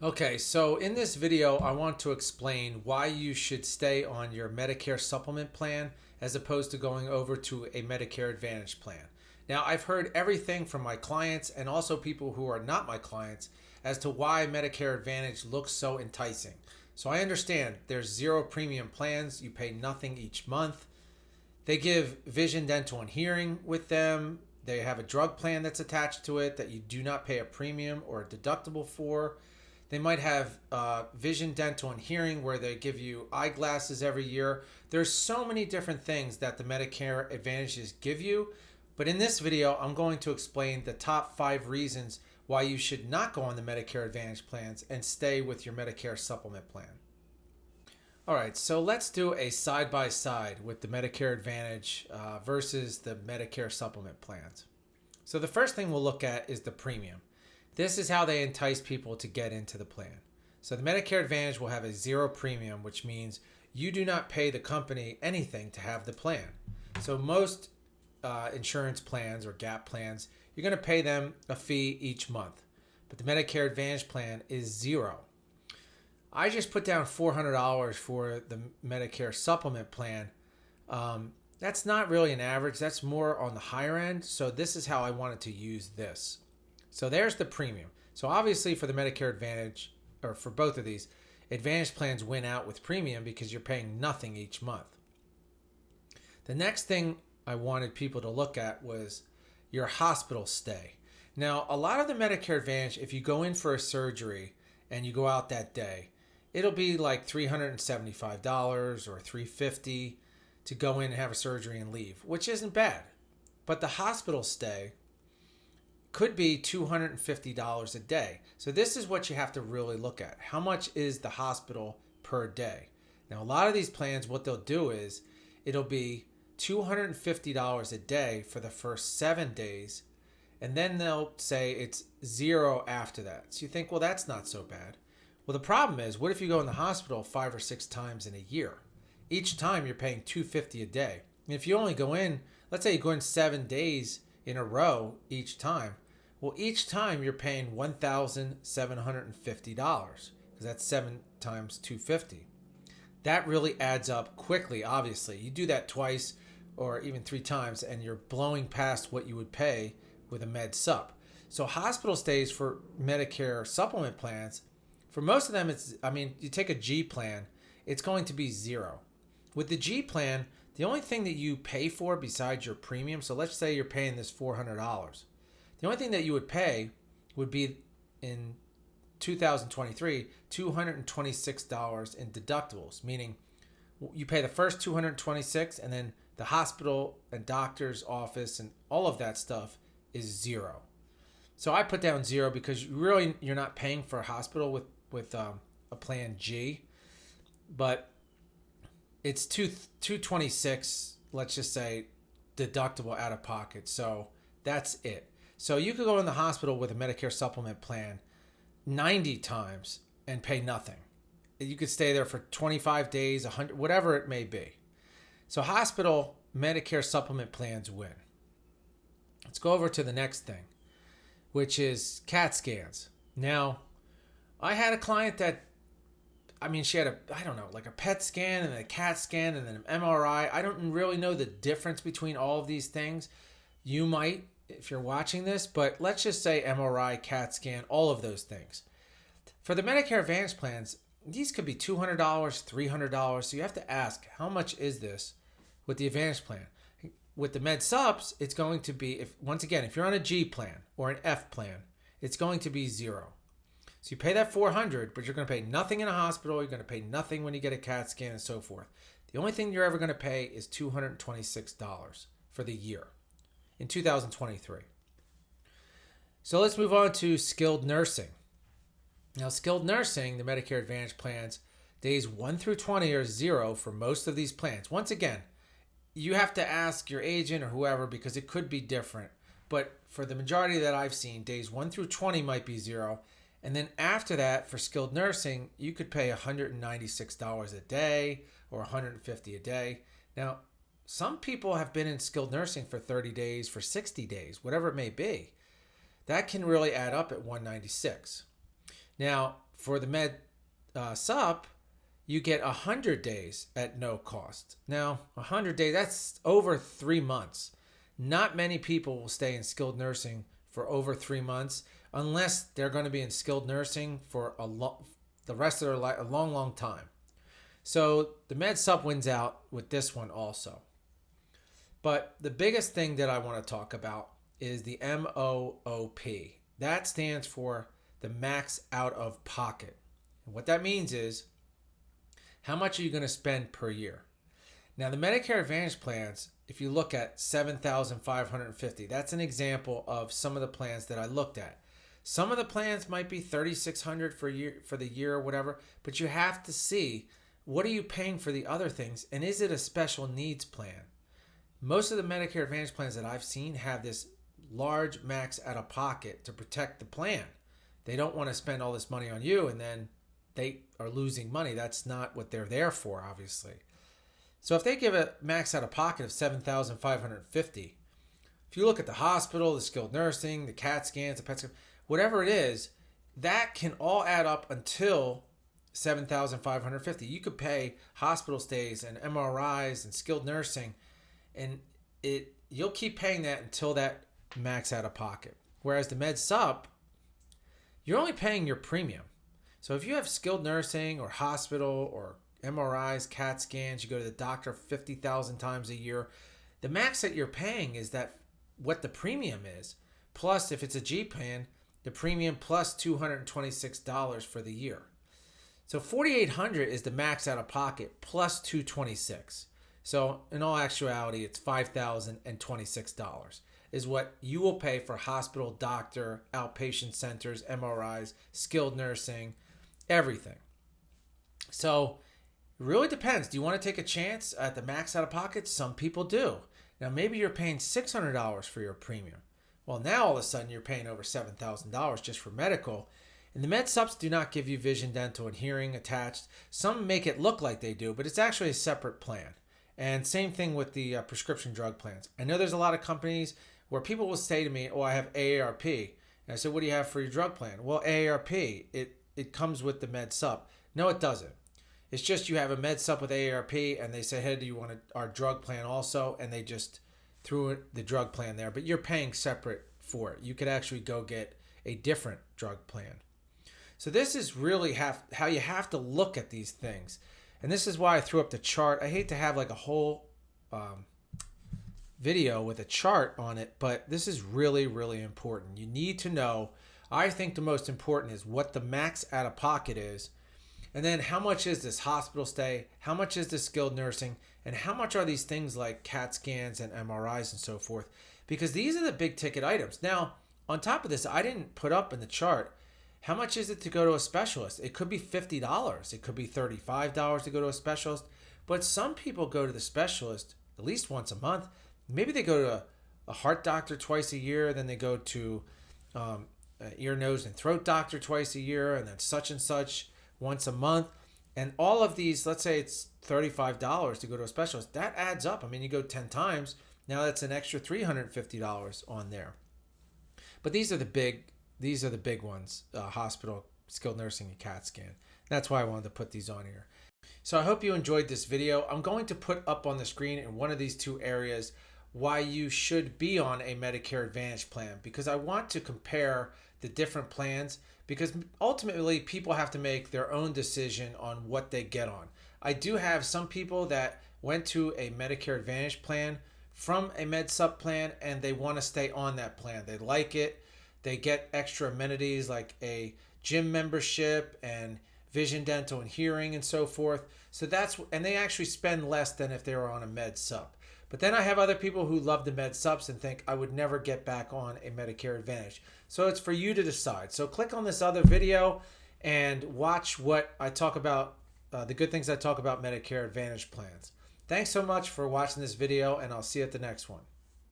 Okay, so in this video, I want to explain why you should stay on your Medicare supplement plan as opposed to going over to a Medicare Advantage plan. Now, I've heard everything from my clients and also people who are not my clients as to why Medicare Advantage looks so enticing. So I understand there's zero premium plans, you pay nothing each month. They give vision, dental, and hearing with them. They have a drug plan that's attached to it that you do not pay a premium or a deductible for. They might have vision, dental, and hearing where they give you eyeglasses every year. There's so many different things that the Medicare Advantages give you. But in this video, I'm going to explain the top 5 reasons why you should not go on the Medicare Advantage plans and stay with your Medicare supplement plan. All right, so let's do a side-by-side with the Medicare Advantage versus the Medicare supplement plans. So the first thing we'll look at is the premium. This is how they entice people to get into the plan. So the Medicare Advantage will have a zero premium, which means you do not pay the company anything to have the plan. So most insurance plans or gap plans, you're going to pay them a fee each month. But the Medicare Advantage plan is zero. I just put down $400 for the Medicare supplement plan. That's not really an average. That's more on the higher end. So this is how I wanted to use this. So there's the premium. So obviously for the Medicare Advantage, or for both of these, Advantage plans win out with premium because you're paying nothing each month. The next thing I wanted people to look at was your hospital stay. Now, a lot of the Medicare Advantage, if you go in for a surgery and you go out that day, it'll be like $375 or $350 to go in and have a surgery and leave, which isn't bad. But the hospital stay could be $250 a day. So this is what you have to really look at. How much is the hospital per day? Now, a lot of these plans, what they'll do is it'll be $250 a day for the first 7 days, and then they'll say it's zero after that. So you think, well, that's not so bad. Well, the problem is, what if you go in the hospital 5 or 6 times in a year? Each time you're paying $250 a day. And if you only go in, let's say you go in 7 days in a row each time, well, each time you're paying $1,750 because that's 7 times 250. That really adds up quickly, obviously. You do that twice or even 3 times and you're blowing past what you would pay with a med sup. So hospital stays for Medicare supplement plans, for most of them, you take a G plan, it's going to be zero. With the G plan, the only thing that you pay for besides your premium, so let's say you're paying this $400. The only thing that you would pay would be in 2023, $226 in deductibles, meaning you pay the first $226 and then the hospital and doctor's office and all of that stuff is zero. So I put down zero because you're not paying for a hospital with a plan G, but it's $226, let's just say, deductible out of pocket. So that's it. So you could go in the hospital with a Medicare supplement plan 90 times and pay nothing. You could stay there for 25 days, 100, whatever it may be. So hospital Medicare supplement plans win. Let's go over to the next thing, which is CAT scans. Now, I had a client that, she had a PET scan and then a CAT scan and then an MRI. I don't really know the difference between all of these things. You might, if you're watching this, but let's just say MRI, CAT scan, all of those things. For the Medicare Advantage plans, these could be $200, $300. So you have to ask, how much is this with the Advantage plan? With the Med Subs, it's going to be, if you're on a G plan or an F plan, it's going to be zero. So you pay that $400, but you're going to pay nothing in a hospital. You're going to pay nothing when you get a CAT scan and so forth. The only thing you're ever going to pay is $226 for the year in 2023. So let's move on to skilled nursing. Now, skilled nursing, the Medicare Advantage plans, days 1 through 20 are zero for most of these plans. Once again, you have to ask your agent or whoever because it could be different. But for the majority that I've seen, days 1 through 20 might be zero. And then after that, for skilled nursing, you could pay $196 a day or $150 a day. Now, some people have been in skilled nursing for 30 days, for 60 days, whatever it may be. That can really add up at $196. Now, For the Med Sup, you get 100 days at no cost. Now, 100 days, that's over 3 months. Not many people will stay in skilled nursing for over 3 months unless they're going to be in skilled nursing for the rest of their life, a long, long time. So the Med Sup wins out with this one also. But the biggest thing that I want to talk about is the MOOP. That stands for the max out of pocket. And what that means is, how much are you going to spend per year? Now, the Medicare Advantage plans, if you look at $7,550, that's an example of some of the plans that I looked at. Some of the plans might be $3,600 for the year or whatever, but you have to see, what are you paying for the other things, and is it a special needs plan? Most of the Medicare Advantage plans that I've seen have this large max out of pocket to protect the plan. They don't want to spend all this money on you and then they are losing money. That's not what they're there for, obviously. So if they give a max out of pocket of $7,550, if you look at the hospital, the skilled nursing, the CAT scans, the PET scans, whatever it is, that can all add up until $7,550. You could pay hospital stays and MRIs and skilled nursing, and you'll keep paying that until that max out of pocket. Whereas the Med Sup, you're only paying your premium. So if you have skilled nursing or hospital or MRIs, CAT scans, you go to the doctor 50,000 times a year, the max that you're paying is that what the premium is. Plus, if it's a G plan, the premium plus $226 for the year. So $4,800 is the max out of pocket plus $226. So in all actuality, it's $5,026 is what you will pay for hospital, doctor, outpatient centers, MRIs, skilled nursing, everything. So it really depends. Do you want to take a chance at the max out of pocket? Some people do. Now maybe you're paying $600 for your premium. Well, now all of a sudden you're paying over $7,000 just for medical. And the Med Sups do not give you vision, dental, and hearing attached. Some make it look like they do, but it's actually a separate plan. And same thing with the prescription drug plans. I know there's a lot of companies where people will say to me, oh, I have AARP. And I said, what do you have for your drug plan? Well, AARP, it comes with the Med Sup. No, it doesn't. It's just you have a Med Sup with AARP, and they say, hey, do you want our drug plan also? And they just threw the drug plan there. But you're paying separate for it. You could actually go get a different drug plan. So this is really how you have to look at these things. And this is why I threw up the chart. I hate to have like a whole video with a chart on it, but this is really, really important. You need to know, I think the most important is what the max out of pocket is, and then how much is this hospital stay, how much is this skilled nursing, and how much are these things like CAT scans and MRIs and so forth, because these are the big ticket items. Now, on top of this, I didn't put up in the chart, how much is it to go to a specialist? It could be $50. It could be $35 to go to a specialist. But some people go to the specialist at least once a month. Maybe they go to a heart doctor twice a year. Then they go to an ear, nose, and throat doctor twice a year. And then such and such once a month. And all of these, let's say it's $35 to go to a specialist. That adds up. I mean, you go 10 times. Now that's an extra $350 on there. But these are the big ones, hospital, skilled nursing, and CAT scan. That's why I wanted to put these on here. So I hope you enjoyed this video. I'm going to put up on the screen in one of these two areas why you should be on a Medicare Advantage plan, because I want to compare the different plans, because ultimately people have to make their own decision on what they get on. I do have some people that went to a Medicare Advantage plan from a Med Sup plan and they want to stay on that plan. They like it. They get extra amenities like a gym membership and vision, dental, and hearing and so forth. So and they actually spend less than if they were on a Med Sup. But then I have other people who love the Med Sups and think I would never get back on a Medicare Advantage. So it's for you to decide. So click on this other video and watch what I talk about, the good things I talk about Medicare Advantage plans. Thanks so much for watching this video, and I'll see you at the next one.